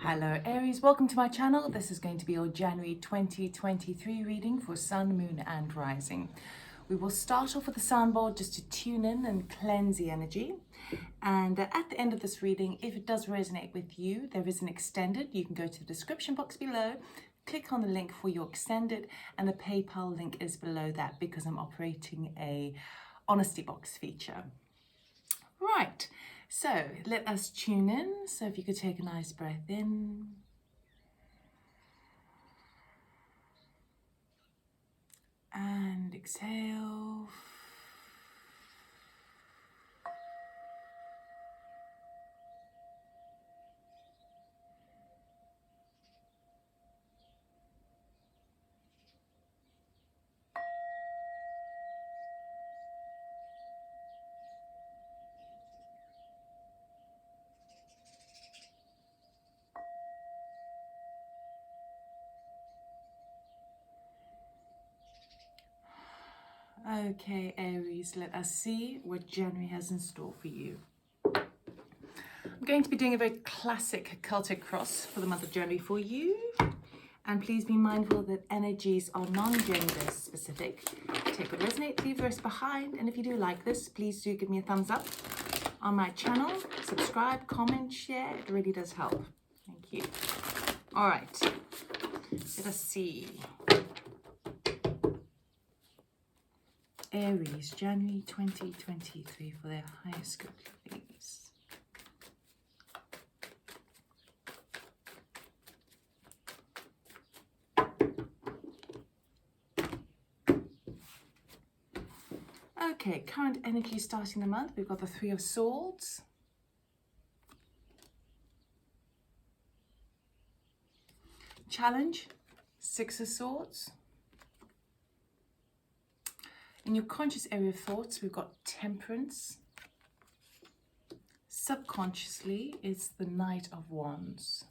Hello Aries, welcome to my channel. This is going to be your January 2023 reading for Sun, Moon and Rising. We will start off with the sound board just to tune in and cleanse the energy. And at the end of this reading, if it does resonate with you, there is an extended. You can go to the description box below, click on the link for your extended, and the PayPal link is below that because I'm operating a honesty box feature. Right. So let us tune in. So if you could take a nice breath in and exhale. Okay, Aries, let us see what January has in store for you. I'm going to be doing a very classic Celtic cross for the month of January for you. And please be mindful that energies are non-gender specific. Take what resonates, leave the rest behind. And if you do like this, please do give me a thumbs up on my channel. Subscribe, comment, share. It really does help. Thank you. All right, let us see. Aries, January 2023 for their highest good, please. Okay, current energy starting the month. We've got the Three of Swords. Challenge, Six of Swords. In your conscious area of thoughts, we've got Temperance. Subconsciously, it's the Knight of Wands.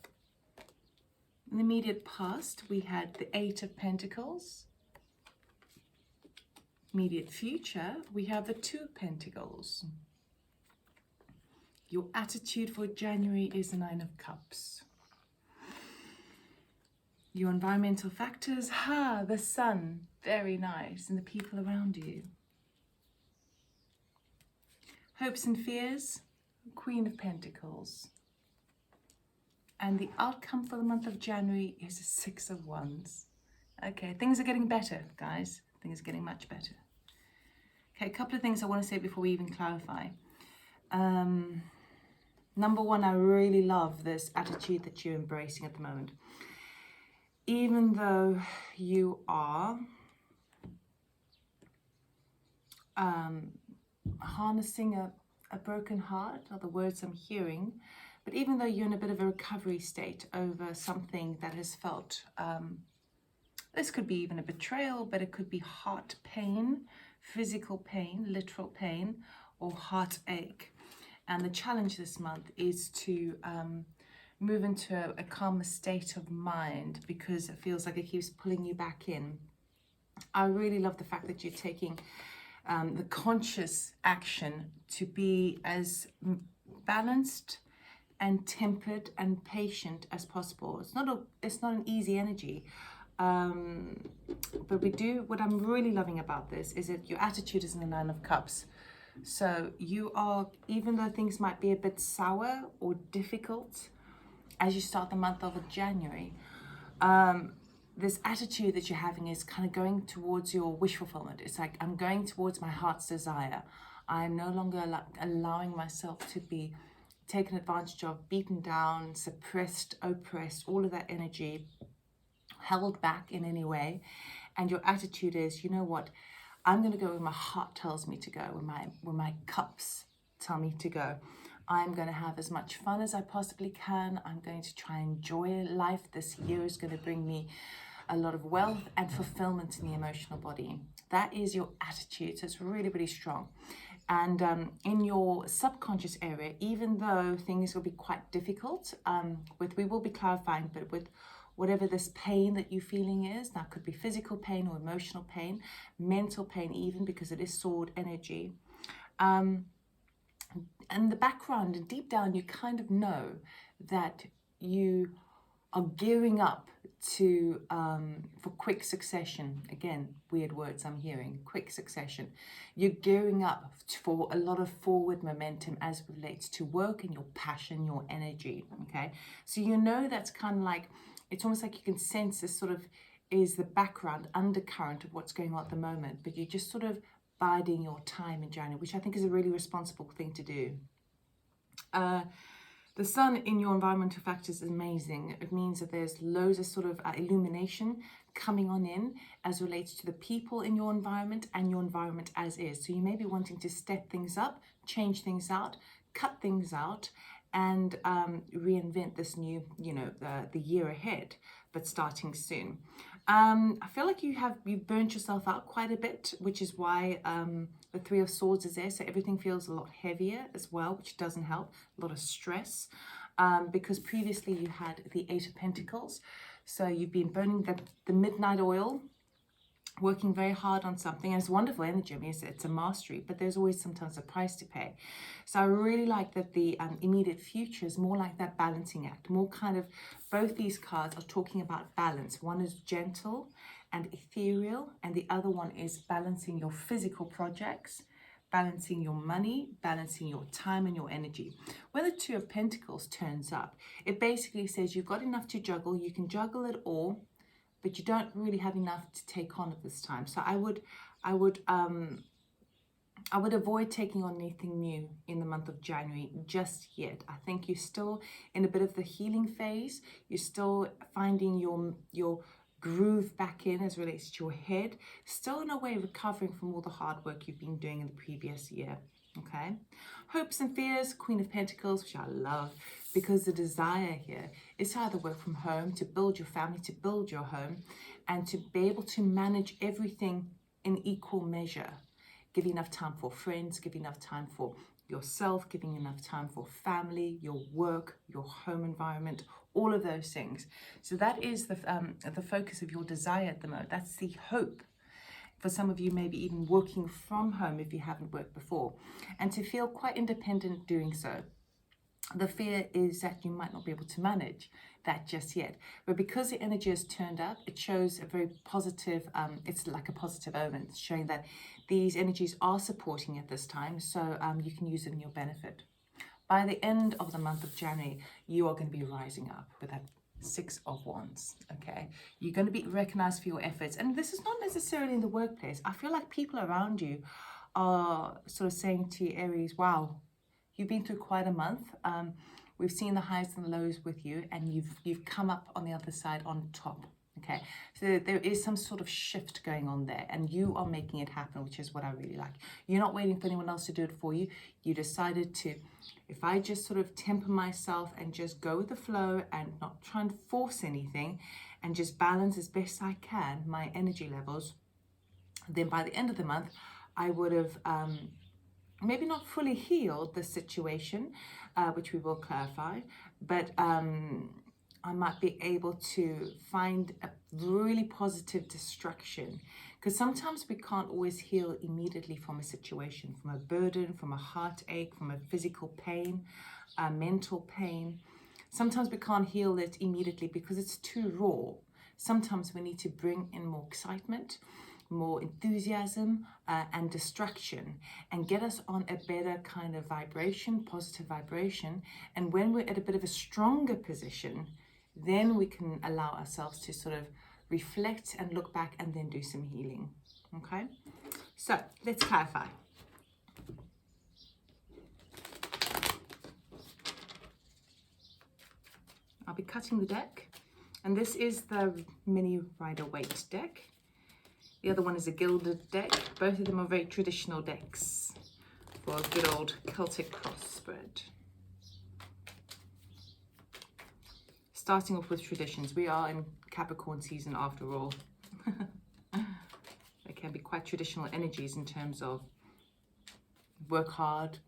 In the immediate past, we had the Eight of Pentacles. Immediate future, we have the Two of Pentacles. Your attitude for January is the Nine of Cups. Your environmental factors, the sun, very nice, and the people around you. Hopes and fears, Queen of Pentacles. And the outcome for the month of January is a Six of Wands. Okay, things are getting better, guys. Things are getting much better. Okay, a couple of things I want to say before we even clarify. Number one, I really love this attitude that you're embracing at the moment. Even though you are harnessing a broken heart, are the words I'm hearing, but even though you're in a bit of a recovery state over something that has felt, this could be even a betrayal, but it could be heart pain, physical pain, literal pain, or heartache. And the challenge this month is to move into a calmer state of mind because it feels like it keeps pulling you back in. I really love the fact that you're taking the conscious action to be as balanced and tempered and patient as possible. It's not an easy energy, but what I'm really loving about this is that your attitude is in the Nine of Cups. So you are, even though things might be a bit sour or difficult as you start the month of January, this attitude that you're having is kind of going towards your wish fulfillment. It's like, I'm going towards my heart's desire. I'm no longer allowing myself to be taken advantage of, beaten down, suppressed, oppressed, all of that energy held back in any way. And your attitude is, you know what, I'm going to go where my heart tells me to go, where my cups tell me to go. I'm going to have as much fun as I possibly can. I'm going to try and enjoy life. This year is going to bring me a lot of wealth and fulfillment in the emotional body. That is your attitude. So it's really, really strong. And in your subconscious area, even though things will be quite difficult, we will be clarifying, but with whatever this pain that you're feeling is, that could be physical pain or emotional pain, mental pain even, because it is sword energy. And the background, and deep down, you kind of know that you are gearing up to for quick succession. Again, weird words I'm hearing. Quick succession. You're gearing up for a lot of forward momentum as it relates to work and your passion, your energy. Okay, so you know that's kind of like, it's almost like you can sense this sort of is the background undercurrent of what's going on at the moment, but you're just sort of biding your time in January, which I think is a really responsible thing to do. The sun in your environmental factors is amazing. It means that there's loads of sort of illumination coming on in as relates to the people in your environment and your environment as is. So you may be wanting to step things up, change things out, cut things out, and reinvent this new, the year ahead, but starting soon. I feel like you've burnt yourself out quite a bit, which is why the Three of Swords is there. So everything feels a lot heavier as well, which doesn't help. A lot of stress, because previously you had the Eight of Pentacles. So you've been burning the midnight oil, working very hard on something, and it's wonderful energy. I mean, it's a mastery, but there's always sometimes a price to pay. So I really like that the immediate future is more like that balancing act, more kind of, both these cards are talking about balance. One is gentle and ethereal, and the other one is balancing your physical projects, balancing your money, balancing your time and your energy. When the Two of Pentacles turns up, it basically says you've got enough to juggle, you can juggle it all, but you don't really have enough to take on at this time. So I would avoid taking on anything new in the month of January just yet. I think you're still in a bit of the healing phase. You're still finding your groove back in as relates to your head. Still in a way recovering from all the hard work you've been doing in the previous year. Okay, hopes and fears, Queen of Pentacles, which I love, because the desire here is to either work from home, to build your family, to build your home, and to be able to manage everything in equal measure. Give enough time for friends, give enough time for yourself, giving enough time for family, your work, your home environment, all of those things. So that is the focus of your desire at the moment. That's the hope. For some of you, maybe even working from home if you haven't worked before, and to feel quite independent doing so. The fear is that you might not be able to manage that just yet. But because the energy has turned up, it shows a very positive, it's like a positive omen. It's showing that these energies are supporting at this time, so you can use it in your benefit. By the end of the month of January, you are going to be rising up with that Six of Wands. Okay, you're going to be recognized for your efforts, and this is not necessarily in the workplace. I feel like people around you are sort of saying to you, Aries, wow, you've been through quite a month. We've seen the highs and the lows with you, and you've come up on the other side on top. Okay, so there is some sort of shift going on there, and you are making it happen, which is what I really like. You're not waiting for anyone else to do it for you. You decided to, if I just sort of temper myself and just go with the flow and not try and force anything and just balance as best I can my energy levels, then by the end of the month, I would have maybe not fully healed the situation, which we will clarify, but I might be able to find a really positive distraction, because sometimes we can't always heal immediately from a situation, from a burden, from a heartache, from a physical pain, a mental pain. Sometimes we can't heal it immediately because it's too raw. Sometimes we need to bring in more excitement, more enthusiasm, and distraction, and get us on a better kind of vibration, positive vibration. And when we're at a bit of a stronger position, then we can allow ourselves to sort of reflect and look back and then do some healing. Okay, so let's clarify. I'll be cutting the deck, and this is the mini Rider-Waite deck. The other one is a gilded deck. Both of them are very traditional decks for a good old Celtic cross spread. Starting off with traditions. We are in Capricorn season after all. They can be quite traditional energies in terms of work hard,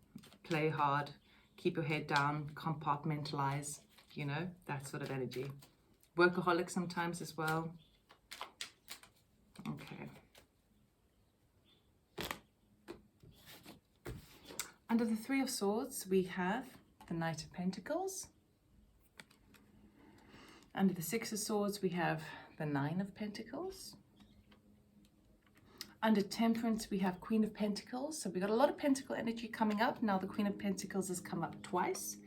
play hard, keep your head down, compartmentalize, you know, that sort of energy. Workaholic sometimes as well. Okay. Under the Three of Swords, we have the Knight of Pentacles. Under the Six of Swords, we have the Nine of Pentacles. Under Temperance, we have Queen of Pentacles. So we've got a lot of Pentacle energy coming up. Now the Queen of Pentacles has come up twice.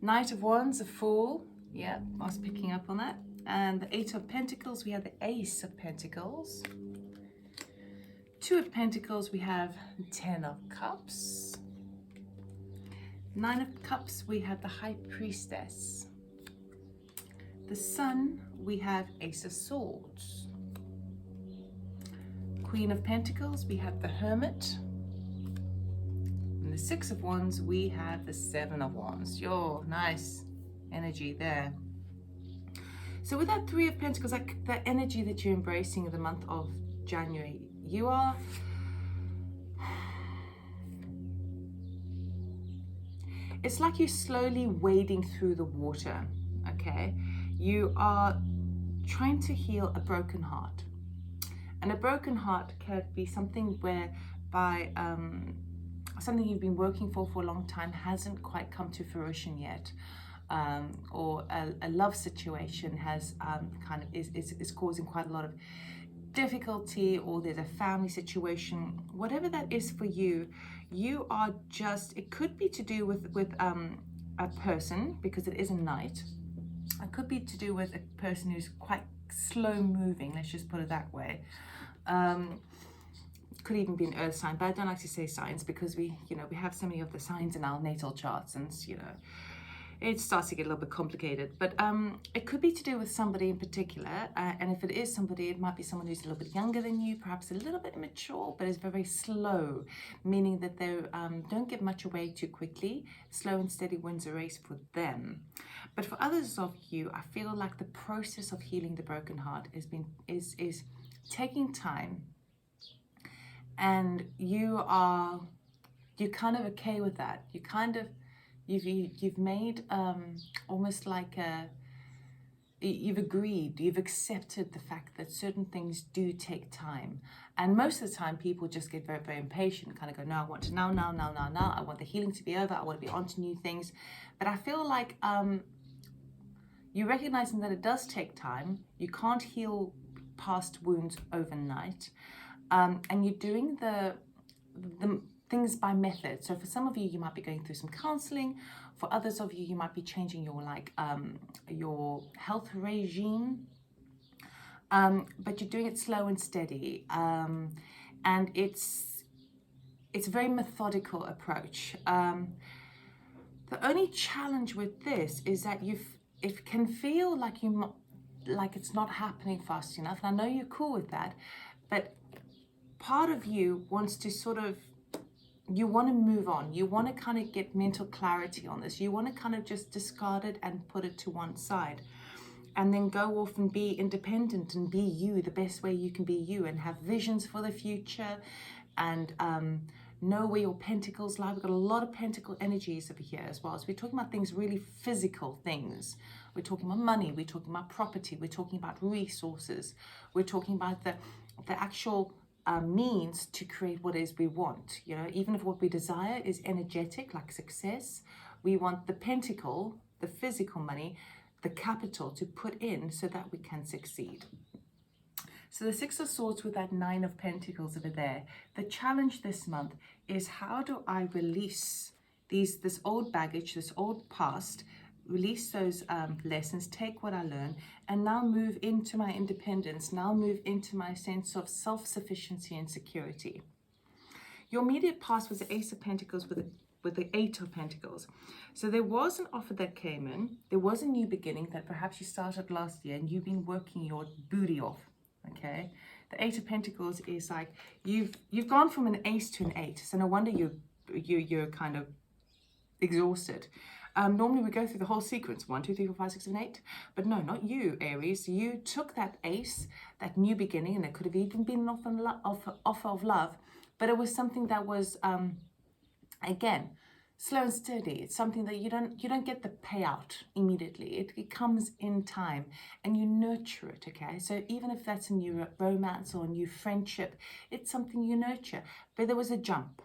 Knight of Wands, a Fool. Yeah, I was picking up on that. And the Eight of Pentacles, we have the Ace of Pentacles. Two of Pentacles, we have 10 of Cups. Nine of Cups, we have the High Priestess. The Sun, we have Ace of Swords. Queen of Pentacles, we have the Hermit. And the Six of Wands, we have the Seven of Wands. Yo, nice energy there. So with that Three of Pentacles, that energy that you're embracing in the month of January, you are... It's like you're slowly wading through the water, okay? You are trying to heal a broken heart. And a broken heart can be something whereby something you've been working for a long time hasn't quite come to fruition yet. Or a love situation has is causing quite a lot of difficulty, or there's a family situation. Whatever that is for you, you are just, it could be to do with a person, because it is a knight. It could be to do with a person who's quite slow moving, let's just put it that way. Could even be an earth sign, but I don't like to say signs because we have so many of the signs in our natal charts, and it starts to get a little bit complicated. But it could be to do with somebody in particular, and if it is somebody, it might be someone who's a little bit younger than you, perhaps a little bit immature, but is very, very slow, meaning that they don't give much away too quickly. Slow and steady wins a race for them. But for others of you, I feel like the process of healing the broken heart is taking time, and you're kind of okay with that. You've made almost like you've agreed, you've accepted the fact that certain things do take time. And most of the time people just get very, very impatient, kind of go, no, I want to now. I want the healing to be over. I want to be on to new things. But I feel like you're recognizing that it does take time. You can't heal past wounds overnight. And you're doing the things by method. So for some of you, you might be going through some counseling. For others of you, you might be changing your health regime. But you're doing it slow and steady. And it's a very methodical approach. The only challenge with this is that it can feel like it's not happening fast enough. And I know you're cool with that, but part of you wants to you want to move on. You want to kind of get mental clarity on this. You want to kind of just discard it and put it to one side, and then go off and be independent and be you the best way you can be you, and have visions for the future, and know where your pentacles lie. We've got a lot of pentacle energies over here as well. So we're talking about things, really physical things. We're talking about money. We're talking about property. We're talking about resources. We're talking about the actual means to create what it is we want. Even if what we desire is energetic, like success, we want the pentacle, the physical money, the capital to put in so that we can succeed. So the Six of Swords with that Nine of Pentacles over there. The challenge this month is, how do I release this old baggage, this old past, release those lessons, take what I learned, and now move into my independence, now move into my sense of self-sufficiency and security. Your immediate past was the Ace of Pentacles with the Eight of Pentacles. So there was an offer that came in. There was a new beginning that perhaps you started last year, and you've been working your booty off, okay? The Eight of Pentacles is like, you've gone from an Ace to an Eight. So no wonder you're kind of exhausted. Normally we go through the whole sequence, 1, 2, 3, 4, 5, 6, 7, 8. But no, not you, Aries. You took that Ace, that new beginning, and it could have even been an offer of love, but it was something that was, again, slow and steady. It's something that you don't get the payout immediately. It comes in time, and you nurture it, okay? So even if that's a new romance or a new friendship, it's something you nurture. But there was a jump.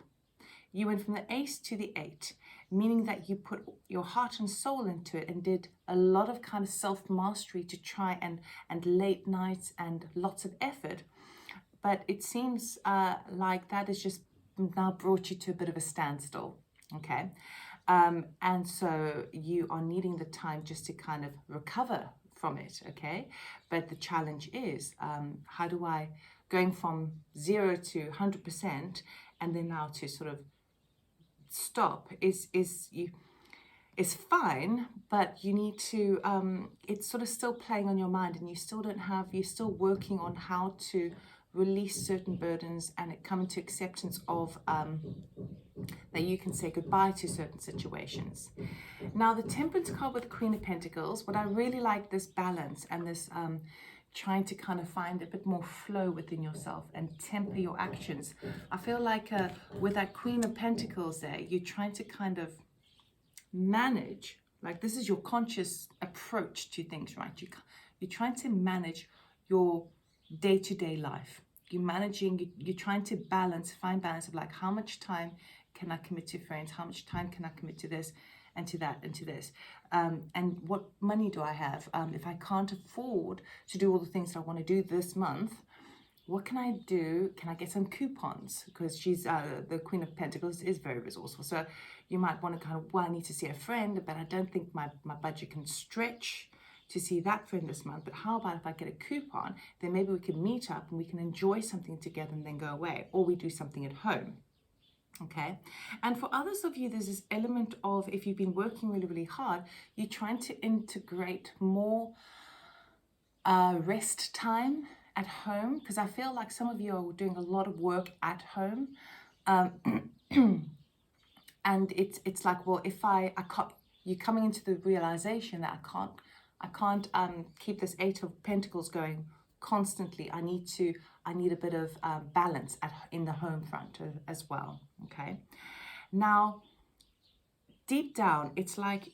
You went from the Ace to the Eight. meaning that you put your heart and soul into it and did a lot of kind of self-mastery to try and late nights and lots of effort. But it seems like that has just now brought you to a bit of a standstill, okay? And so you are needing the time just to kind of recover from it, okay? But the challenge is, how do I, going from 0 to 100% and then now to sort of stop is fine, but you need to, it's sort of still playing on your mind, and you still don't have, you're still working on how to release certain burdens and come into acceptance of that you can say goodbye to certain situations. Now, the Temperance card with the Queen of Pentacles, what I really like, this balance and this trying to kind of find a bit more flow within yourself and temper your actions. I feel like with that Queen of Pentacles there, you're trying to kind of manage, like this is your conscious approach to things, right? You're trying to manage your day-to-day life. You're trying to find balance of like, how much time can I commit to friends? How much time can I commit to this and to that and to this? And what money do I have? If I can't afford to do all the things that I want to do this month, what can I do? Can I get some coupons? Because she's the Queen of Pentacles is very resourceful. So you might want to kind of, well, I need to see a friend, but I don't think my budget can stretch to see that friend this month. But how about if I get a coupon, then maybe we can meet up and we can enjoy something together and then go away, or we do something at home. Okay. And for others of you, there's this element of, if you've been working really, really hard, you're trying to integrate more rest time at home, because I feel like some of you are doing a lot of work at home. And it's like, well, if I can't, you're coming into the realization that I can't keep this Eight of Pentacles going constantly. I need a bit of balance in the home front as well. Okay. Now, deep down, it's like,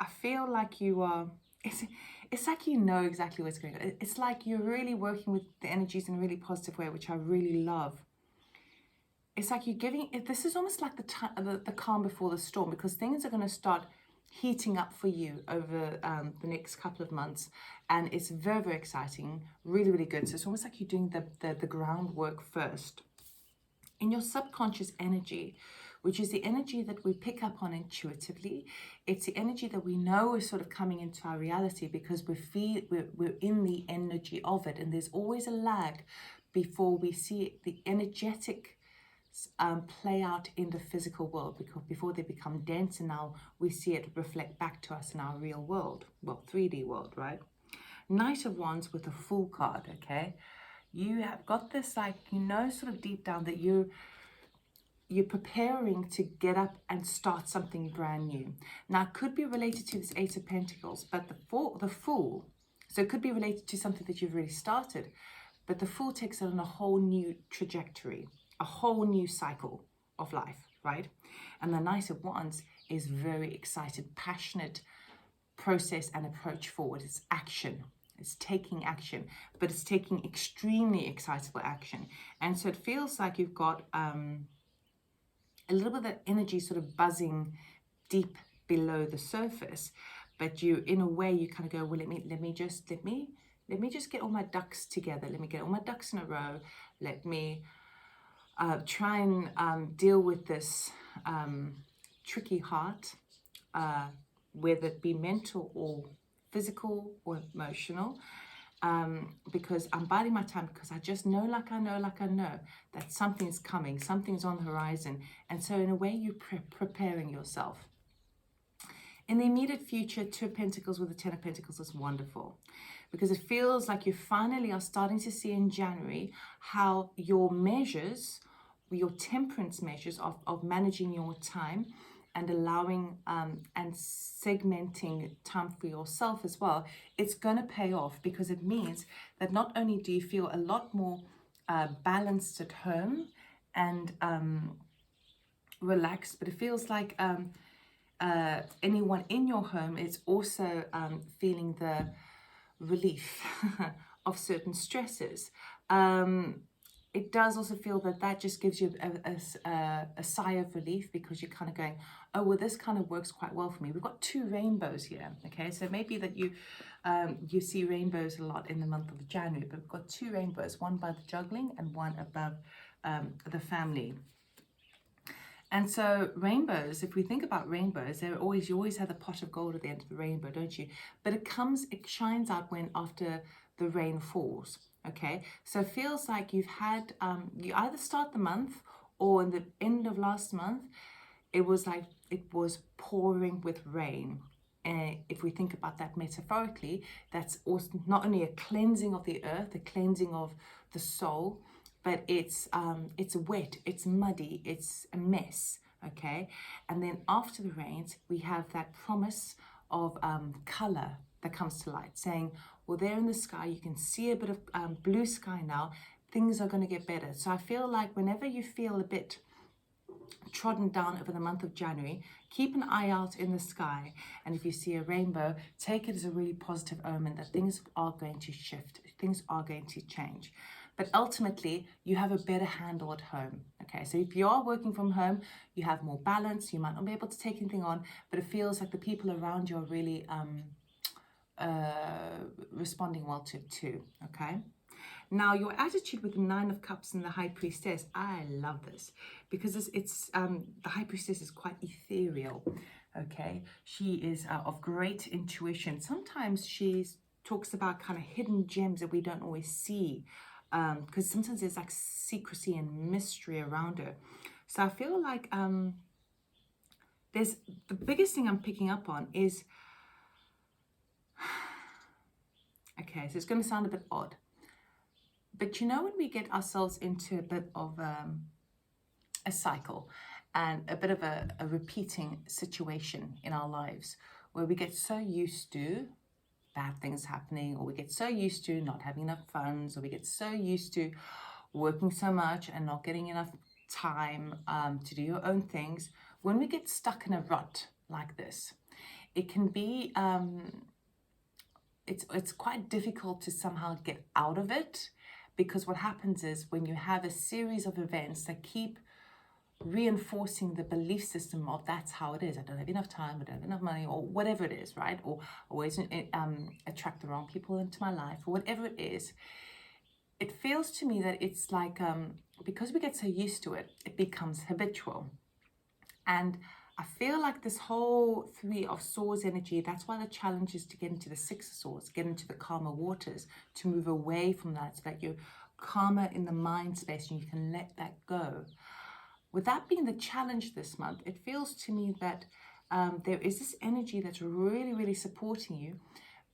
I feel like you are, it's like you know exactly what's going on. It's like you're really working with the energies in a really positive way, which I really love. It's like you're giving, this is almost like the calm before the storm, because things are going to start heating up for you over the next couple of months, and it's very, very exciting, really, really good. So it's almost like you're doing the groundwork first in your subconscious energy, which is the energy that we pick up on intuitively. It's the energy that we know is sort of coming into our reality because we're in the energy of it, and there's always a lag before we see the energetic play out in the physical world, because before they become dense, and now we see it reflect back to us in our real world, well, 3D world, right? Knight of Wands with a Fool card, okay? You have got this, like, you know, sort of deep down that you're preparing to get up and start something brand new. Now, it could be related to this Eight of Pentacles, but the Fool, so it could be related to something that you've already started, but the Fool takes it on a whole new trajectory, a whole new cycle of life, right? And the Knight of Wands is very excited, passionate process and approach forward. It's action. It's taking action, but it's taking extremely excitable action. And so it feels like you've got a little bit of that energy sort of buzzing deep below the surface, but you, in a way, you kind of go, well, let me just get all my ducks together. Let me get all my ducks in a row. Let me try and deal with this tricky heart, whether it be mental or physical or emotional, because I'm biding my time, because I just know, like I know that something's coming, something's on the horizon. And so in a way, you're preparing yourself. In the immediate future, Two of Pentacles with the Ten of Pentacles is wonderful, because it feels like you finally are starting to see in January how your measures, your temperance measures of managing your time and allowing and segmenting time for yourself as well, it's going to pay off, because it means that not only do you feel a lot more balanced at home and relaxed, but it feels like anyone in your home is also feeling the relief of certain stresses. It does also feel that just gives you a sigh of relief, because you're kind of going, oh, well, this kind of works quite well for me. We've got 2 rainbows here, okay? So maybe that you see rainbows a lot in the month of January, but we've got 2 rainbows, one by the juggling and one above the family. And so rainbows, if we think about rainbows, you always have the pot of gold at the end of the rainbow, don't you? But it shines out when after the rain falls, okay? So it feels like you've had, you either start the month or in the end of last month, it was like it was pouring with rain. If we think about that metaphorically, that's also not only a cleansing of the earth, a cleansing of the soul, but it's wet, it's muddy, it's a mess, okay? And then after the rains, we have that promise of color that comes to light, saying, well, there in the sky, you can see a bit of blue sky now, things are going to get better. So I feel like whenever you feel a bit trodden down over the month of January, keep an eye out in the sky, and if you see a rainbow, take it as a really positive omen that things are going to shift, things are going to change. But ultimately, you have a better handle at home, okay? So if you are working from home, you have more balance, you might not be able to take anything on, but it feels like the people around you are really responding well to it too, okay? Now, your attitude with the 9 of Cups and the High Priestess, I love this because it's the High Priestess is quite ethereal, okay? She is of great intuition. Sometimes she talks about kind of hidden gems that we don't always see, because sometimes there's like secrecy and mystery around her. So I feel like there's the biggest thing I'm picking up on is, okay, so it's going to sound a bit odd, but you know, when we get ourselves into a bit of a cycle and a bit of a repeating situation in our lives where we get so used to bad things happening, or we get so used to not having enough funds, or we get so used to working so much and not getting enough time to do your own things. When we get stuck in a rut like this, it can be it's quite difficult to somehow get out of it, because what happens is when you have a series of events that keep reinforcing the belief system of that's how it is. I don't have enough time, I don't have enough money, or whatever it is, right? Or always attract the wrong people into my life, or whatever it is. It feels to me that it's like, because we get so used to it, it becomes habitual. And I feel like this whole 3 of Swords energy, that's why the challenge is to get into the 6 of Swords, get into the calmer waters, to move away from that so that you're calmer in the mind space and you can let that go. With that being the challenge this month, it feels to me that there is this energy that's really, really supporting you,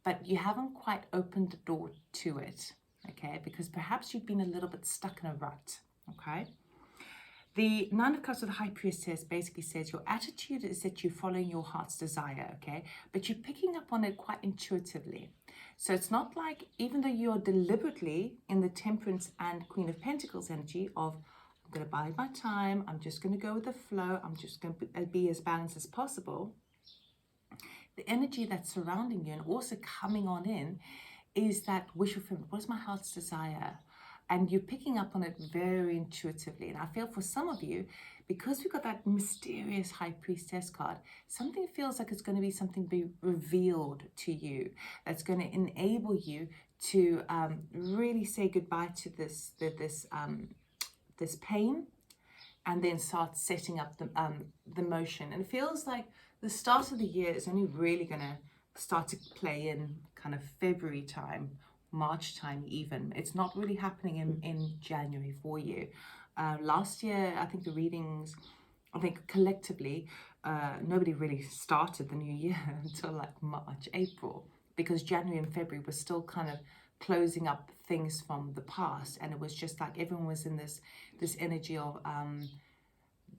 but you haven't quite opened the door to it, okay? Because perhaps you've been a little bit stuck in a rut, okay? The 9 of Cups with the High Priestess basically says your attitude is that you're following your heart's desire, okay? But you're picking up on it quite intuitively. So it's not like, even though you're deliberately in the Temperance and Queen of Pentacles energy of, I'm going to bide my time, I'm just going to go with the flow, I'm just going to be as balanced as possible. The energy that's surrounding you and also coming on in is that wish fulfillment. What is my heart's desire? And you're picking up on it very intuitively. And I feel for some of you, because we've got that mysterious High Priestess card, something feels like it's going to be something be revealed to you that's going to enable you to really say goodbye to this pain, and then start setting up the motion. And it feels like the start of the year is only really going to start to play in kind of February time, March time even. It's not really happening in January for you. Last year, I think the readings, I think collectively, nobody really started the new year until like March, April, because January and February were still kind of closing up things from the past, and it was just like everyone was in this energy of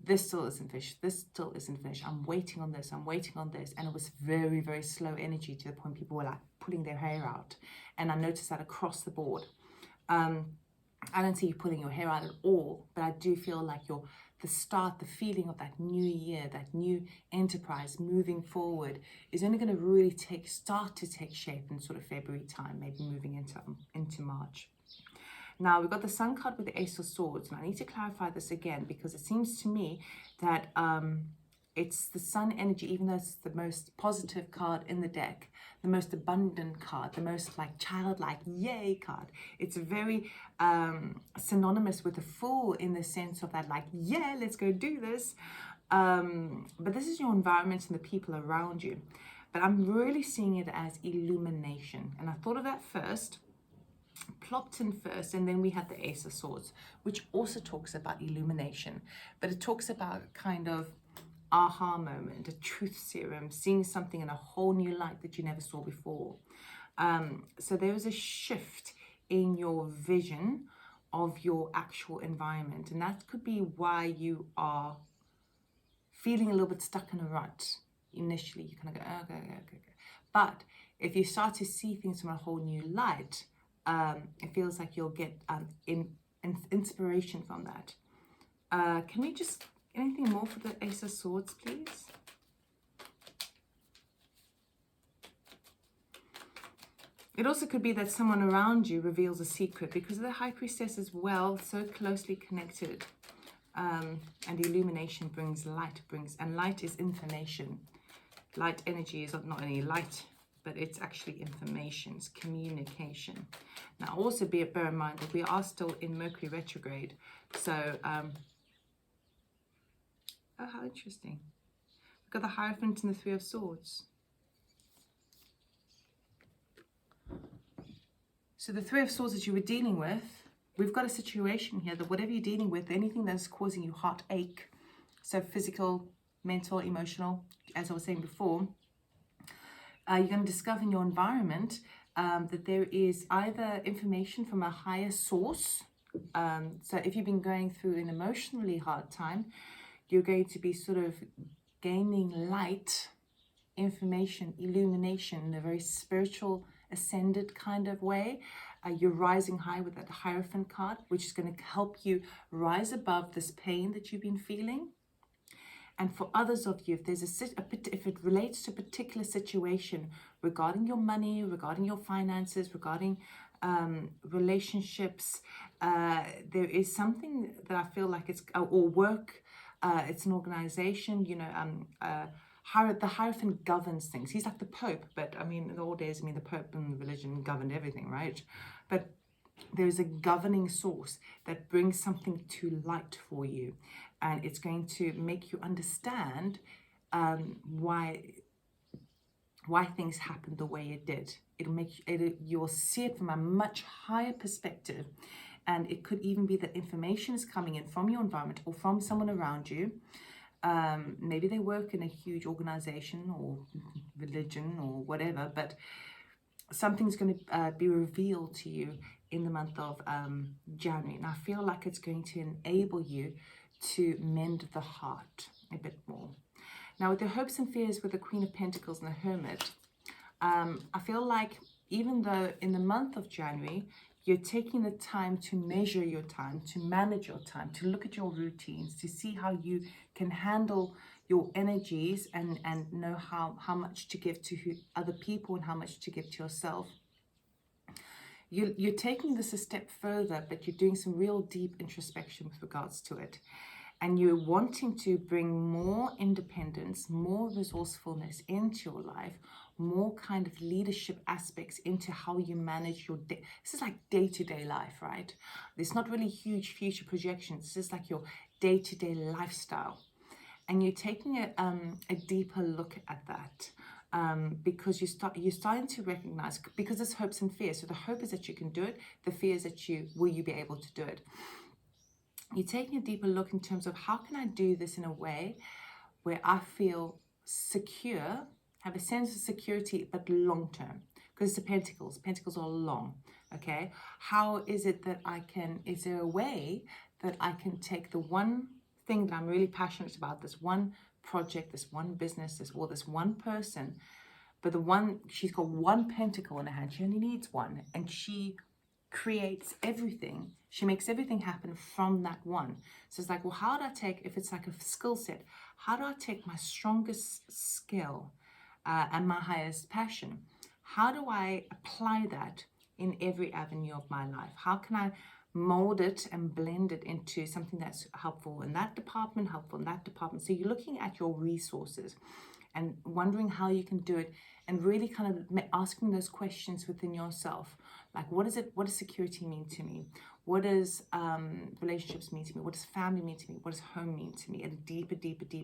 this still isn't finished, this still isn't finished, I'm waiting on this, I'm waiting on this. And it was very, very slow energy to the point people were like pulling their hair out. And I noticed that across the board. I don't see you pulling your hair out at all, but I do feel like the feeling of that new year, that new enterprise moving forward is only going to really start to take shape in sort of February time, maybe moving into March. Now, we've got the Sun card with the Ace of Swords, and I need to clarify this again because it seems to me that It's the sun energy, even though it's the most positive card in the deck, the most abundant card, the most like childlike yay card. It's very synonymous with the Fool in the sense of that, like, yeah, let's go do this. But this is your environment and the people around you. But I'm really seeing it as illumination. And I thought of that first, plopped in first, and then we had the Ace of Swords, which also talks about illumination. But it talks about kind of aha moment, a truth serum, seeing something in a whole new light that you never saw before. So there is a shift in your vision of your actual environment. And that could be why you are feeling a little bit stuck in a rut. Initially, you kind of go, oh, okay. But if you start to see things from a whole new light, it feels like you'll get inspiration from that. Can we just, anything more for the Ace of Swords, please? It also could be that someone around you reveals a secret, because of the High Priestess as well, so closely connected. And illumination brings light, and light is information. Light energy is not only light, but it's actually information, it's communication. Now also bear in mind that we are still in Mercury retrograde. So, oh, how interesting. We've got the Hierophant and the Three of Swords. So the Three of Swords that you were dealing with, we've got a situation here that whatever you're dealing with, anything that's causing you heartache, so physical, mental, emotional, as I was saying before, you're going to discover in your environment that there is either information from a higher source. So if you've been going through an emotionally hard time, you're going to be sort of gaining light, information, illumination in a very spiritual, ascended kind of way. You're rising high with that Hierophant card, which is going to help you rise above this pain that you've been feeling. And for others of you, if there's if it relates to a particular situation regarding your money, regarding your finances, regarding relationships, there is something that I feel like it's, or work, it's an organization, you know, the Hierophant governs things. He's like the Pope, but I mean, in the old days, I mean, the Pope and religion governed everything, right? But there's a governing source that brings something to light for you. And it's going to make you understand why things happened the way it did. You'll see it from a much higher perspective. And it could even be that information is coming in from your environment or from someone around you. Maybe they work in a huge organization or religion or whatever, but something's going to be revealed to you in the month of January. And I feel like it's going to enable you to mend the heart a bit more. Now, with the hopes and fears with the Queen of Pentacles and the Hermit, I feel like even though in the month of January, you're taking the time to measure your time, to manage your time, to look at your routines, to see how you can handle your energies and know how much to give to other people and how much to give to yourself. You're taking this a step further, but you're doing some real deep introspection with regards to it. And you're wanting to bring more independence, more resourcefulness into your life, more kind of leadership aspects into how you manage your day. This is like day-to-day life, right? There's not really huge future projections. This is like your day-to-day lifestyle. And you're taking a deeper look at that. Because you're starting to recognize, because it's hopes and fears. So the hope is that you can do it. The fear is that will you be able to do it? You're taking a deeper look in terms of how can I do this in a way where I feel secure, have a sense of security, but long term. Because it's the Pentacles. Pentacles are long, okay? How is it that is there a way that I can take the one thing that I'm really passionate about, this one project, this one business, this one person, but she's got one pentacle in her hand, she only needs one, and she creates everything, she makes everything happen from that one. So it's like, well, how do I take, if it's like a skill set, how do I take my strongest skill and my highest passion, how do I apply that in every avenue of my life? How can I mold it and blend it into something that's helpful in that department, helpful in that department. So you're looking at your resources and wondering how you can do it, and really kind of asking those questions within yourself. Like, what does security mean to me? What does relationships mean to me? What does family mean to me? What does home mean to me at a deeper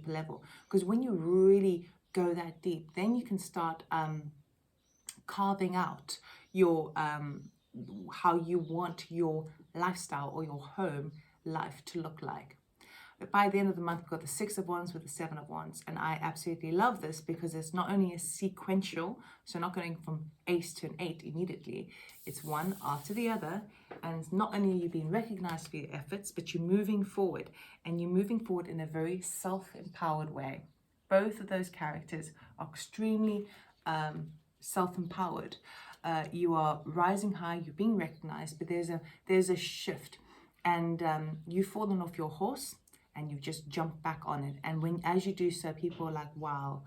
level? Because when you really go that deep, then you can start carving out your how you want your lifestyle or your home life to look like. But by the end of the month, we've got the 6 of Wands with the 7 of Wands. And I absolutely love this because it's not only a sequential, so not going from ace to an 8 immediately. It's one after the other. And not only are you being recognized for your efforts, but you're moving forward. And you're moving forward in a very self-empowered way. Both of those characters are extremely self-empowered. You are rising high, you're being recognized, but there's a shift. And you've fallen off your horse, and you've just jumped back on it. And as you do so, people are like, wow,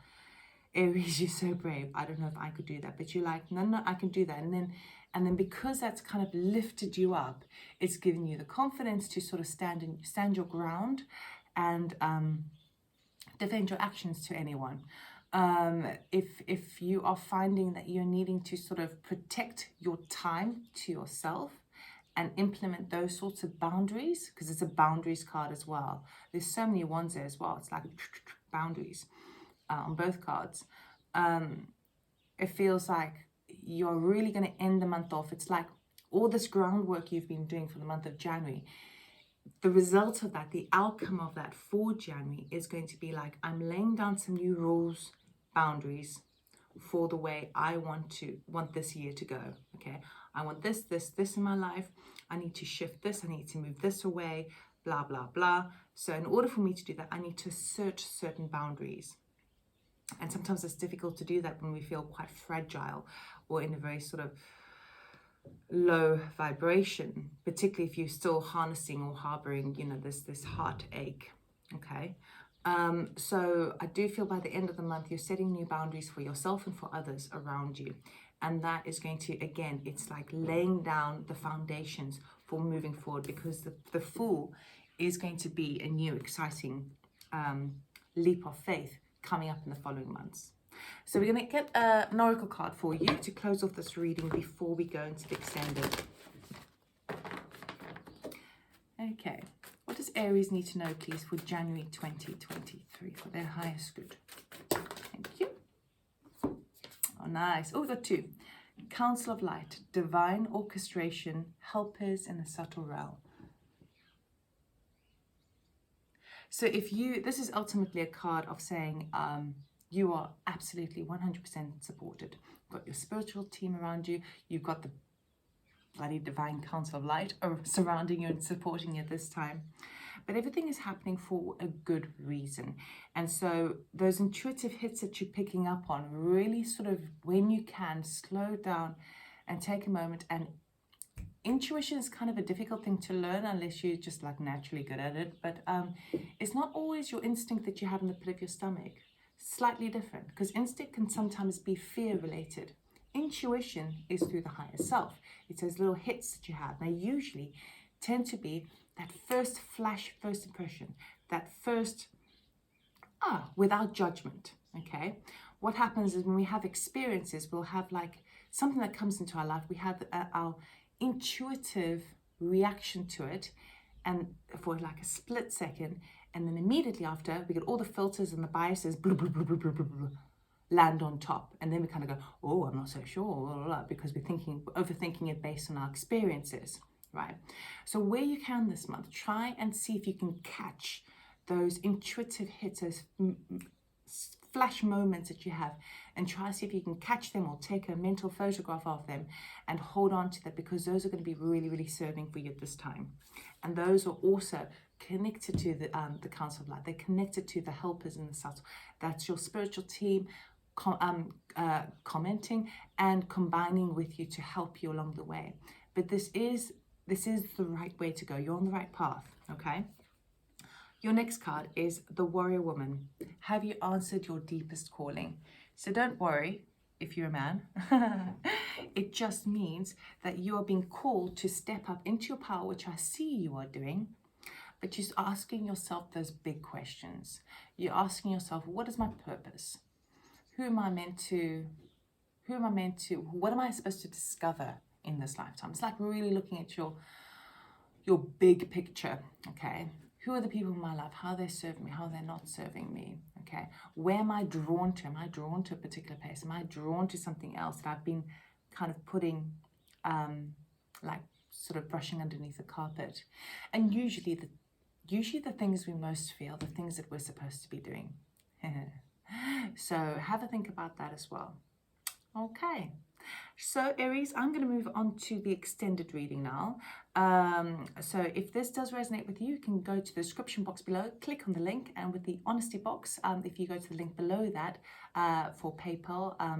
Aries, you're so brave. I don't know if I could do that. But you're like, no, I can do that. And then because that's kind of lifted you up, it's given you the confidence to sort of stand your ground and defend your actions to anyone. If you are finding that you're needing to sort of protect your time to yourself, and implement those sorts of boundaries, because it's a boundaries card as well. There's so many ones there as well. It's like boundaries on both cards. It feels like you're really going to end the month off. It's like all this groundwork you've been doing for the month of January. The result of that, the outcome of that for January is going to be like, I'm laying down some new rules, boundaries for the way I want this year to go. Okay, I want this in my life. I need to shift this. I need to move this away, blah, blah, blah. So in order for me to do that, I need to assert certain boundaries. And sometimes it's difficult to do that when we feel quite fragile or in a very sort of low vibration, particularly if you're still harnessing or harboring, this heartache. Okay. So I do feel by the end of the month, you're setting new boundaries for yourself and for others around you. And that is going to, again, it's like laying down the foundations for moving forward, because the Fool is going to be a new, exciting leap of faith coming up in the following months. So we're going to get an oracle card for you to close off this reading before we go into the extended. Okay. What does Aries need to know, please, for January 2023 for their highest good? Thank you. Oh, nice. Oh, we've got 2. Council of Light, divine orchestration, helpers in the subtle realm. So this is ultimately a card of saying you are absolutely 100% supported. You've got your spiritual team around you. You've got the bloody divine council of light surrounding you and supporting you at this time. But everything is happening for a good reason. And so those intuitive hits that you're picking up on, really sort of, when you can, slow down and take a moment. And intuition is kind of a difficult thing to learn unless you're just like naturally good at it. But it's not always your instinct that you have in the pit of your stomach. Slightly different, because instinct can sometimes be fear related. Intuition is through the higher self. It's those little hits that you have. They usually tend to be that first flash, first impression, that first, without judgment, okay? What happens is when we have experiences, we'll have like something that comes into our life. We have our intuitive reaction to it, and for like a split second, and then immediately after, we get all the filters and the biases, blah, blah, blah, blah, blah, blah, blah, land on top. And then we kind of go, oh, I'm not so sure, blah, blah, blah, because we're overthinking it based on our experiences, right? So where you can this month, try and see if you can catch those intuitive hits, those flash moments that you have, and try to see if you can catch them or take a mental photograph of them and hold on to that, because those are going to be really, really serving for you at this time. And those are also connected to the Council of Light. They're connected to the helpers in the subtle. That's your spiritual team commenting and combining with you to help you along the way. But this is the right way to go. You're on the right path, okay? Your next card is the Warrior Woman. Have you answered your deepest calling? So don't worry if you're a man. It just means that you are being called to step up into your power, which I see you are doing, but just asking yourself those big questions. You're asking yourself, what is my purpose? What am I supposed to discover in this lifetime? It's like really looking at your big picture, okay? Who are the people in my life? How they serve me? How they're not serving me, okay? Where am I drawn to? Am I drawn to a particular place? Am I drawn to something else that I've been kind of putting, like sort of brushing underneath the carpet? And usually the things we most feel, the things that we're supposed to be doing. So have a think about that as well. Okay. So Aries, I'm going to move on to the extended reading now. So if this does resonate with you, you can go to the description box below, click on the link, and with the honesty box, if you go to the link below that for PayPal, I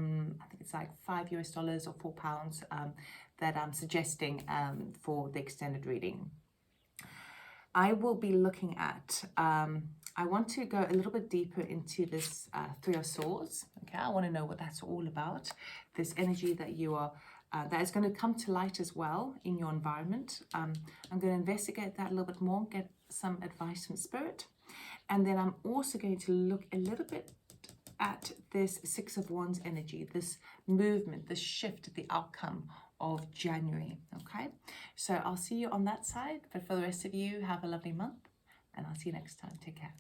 think it's like $5 or £4 that I'm suggesting for the extended reading. I will be looking at, I want to go a little bit deeper into this Three of Swords. Okay, I want to know what that's all about. This energy that you are, that is going to come to light as well in your environment. I'm going to investigate that a little bit more, get some advice from Spirit. And then I'm also going to look a little bit at this Six of Wands energy, this movement, this shift, the outcome of January. Okay, so I'll see you on that side, but for the rest of you, have a lovely month, and I'll see you next time. Take care.